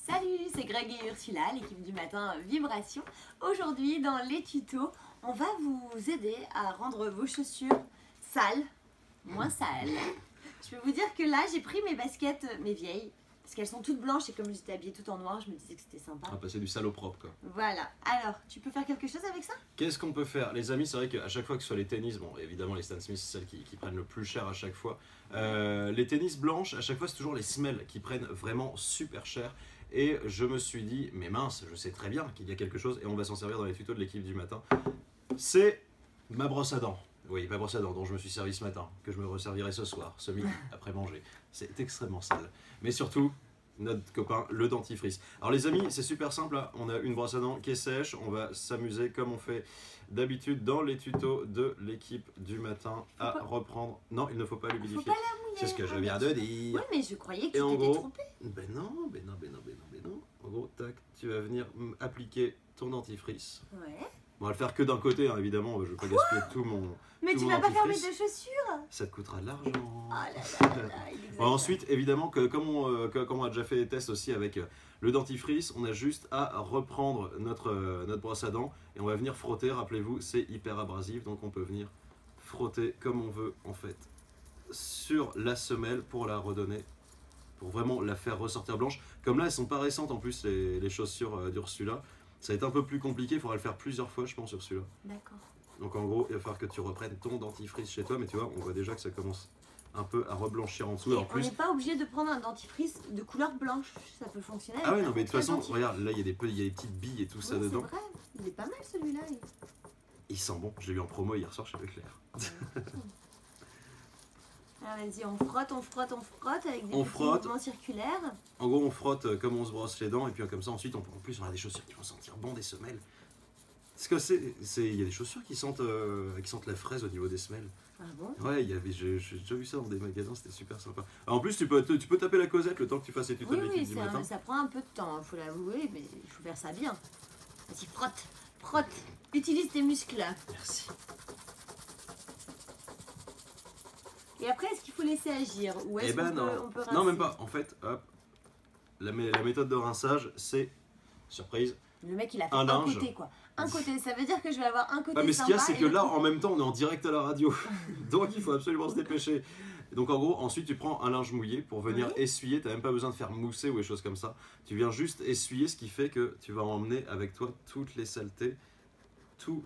Salut, c'est Greg et Ursula, l'équipe du matin Vibration. Aujourd'hui, dans les tutos, on va vous aider à rendre vos chaussures sales, moins sales. Je peux vous dire que là, j'ai pris mes baskets, mes vieilles, parce qu'elles sont toutes blanches et comme j'étais habillée tout en noir, je me disais que c'était sympa. On va passer du sale au propre, quoi. Voilà. Alors, tu peux faire quelque chose avec ça? Qu'est-ce qu'on peut faire? Les amis, c'est vrai qu'à chaque fois que ce soit les tennis, bon, évidemment, les Stan Smith, c'est celles qui prennent le plus cher à chaque fois. Les tennis blanches, à chaque fois, c'est toujours les semelles qui prennent vraiment super cher. Et je me suis dit, mais mince, je sais très bien qu'il y a quelque chose, et on va s'en servir dans les tutos de l'équipe du matin. C'est ma brosse à dents. Oui, ma brosse à dents dont je me suis servi ce matin, que je me resservirai ce soir, ce midi, après manger. C'est extrêmement sale. Mais surtout, notre copain, le dentifrice. Alors les amis, c'est super simple, là. On a une brosse à dents qui est sèche, on va s'amuser comme on fait d'habitude dans les tutos de l'équipe du matin à reprendre. Non, il ne faut pas l'humidifier. C'est ce que je viens de dire. Oui, mais je croyais que tu en t'étais gros, trompé. ben non. En gros, tac, tu vas venir appliquer ton dentifrice. Ouais. On va le faire que d'un côté, hein, évidemment, je ne vais pas gaspiller tout mon. Mais tu vas pas faire mes deux chaussures? Ça te coûtera de l'argent. Oh là là là là, il exagère. Bon, ensuite, évidemment, comme on a déjà fait des tests aussi avec le dentifrice, on a juste à reprendre notre brosse à dents et on va venir frotter. Rappelez-vous, c'est hyper abrasif, donc on peut venir frotter comme on veut en fait sur la semelle pour la redonner, pour vraiment la faire ressortir blanche. Comme là, elles sont pas récentes en plus, les chaussures d'Ursula. Ça va être un peu plus compliqué, il faudra le faire plusieurs fois, je pense, Ursula. D'accord. Donc en gros, il va falloir que tu reprennes ton dentifrice chez toi, mais tu vois, on voit déjà que ça commence un peu à reblanchir en dessous. En on n'est pas obligé de prendre un dentifrice de couleur blanche, ça peut fonctionner. Ah ouais, non, mais de toute façon, regarde, là, il y a des petites billes et tout ça dedans. C'est vrai, il est pas mal celui-là. Il sent bon, je l'ai eu en promo hier soir chez Leclerc. Alors vas-y, on frotte avec des petits mouvements circulaires. En gros, on frotte comme on se brosse les dents, et puis comme ça, ensuite, en plus, on a des chaussures qui vont sentir bon, des semelles. Parce que il y a des chaussures qui sentent la fraise au niveau des semelles. Ah bon? Ouais, j'ai déjà vu ça dans des magasins, c'était super sympa. Alors, en plus, tu peux taper la causette le temps que tu fasses les tutos de l'équipe du matin. Oui, ça prend un peu de temps, il faut l'avouer, mais il faut faire ça bien. Vas-y, frotte, utilise tes muscles là. Merci. Et après, est-ce qu'il faut laisser agir ou est-ce qu'on peut rincer? Non, même pas. En fait, hop, la méthode de rinçage, c'est, surprise, le mec, il a fait un côté, quoi. Un côté, ça veut dire que je vais avoir un côté mais ce qu'il y a, c'est que là, côté... en même temps, on est en direct à la radio. Donc, il faut absolument se dépêcher. Donc, en gros, ensuite, tu prends un linge mouillé pour venir essuyer. Tu n'as même pas besoin de faire mousser ou des choses comme ça. Tu viens juste essuyer, ce qui fait que tu vas emmener avec toi toutes les saletés, toutes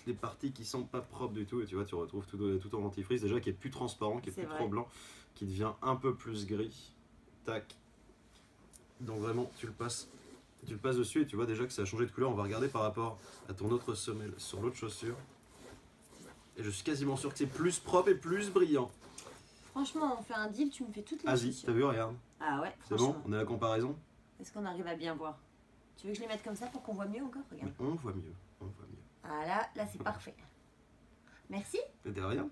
les parties qui sont pas propres du tout. Et tu vois, tu retrouves tout ton dentifrice déjà qui est plus transparent, qui est plus trop blanc, qui devient un peu plus gris. Tac. Donc, vraiment, tu le passes dessus et tu vois déjà que ça a changé de couleur. On va regarder par rapport à ton autre semelle sur l'autre chaussure. Et je suis quasiment sûr que c'est plus propre et plus brillant. Franchement, on fait un deal, tu me fais toutes les chaussures. Vas-y, t'as vu, regarde. Ah ouais, c'est bon, on a la comparaison. Est-ce qu'on arrive à bien voir? Tu veux que je les mette comme ça pour qu'on voit mieux encore? Regarde. On voit mieux, Ah là c'est parfait. Merci. Et de rien.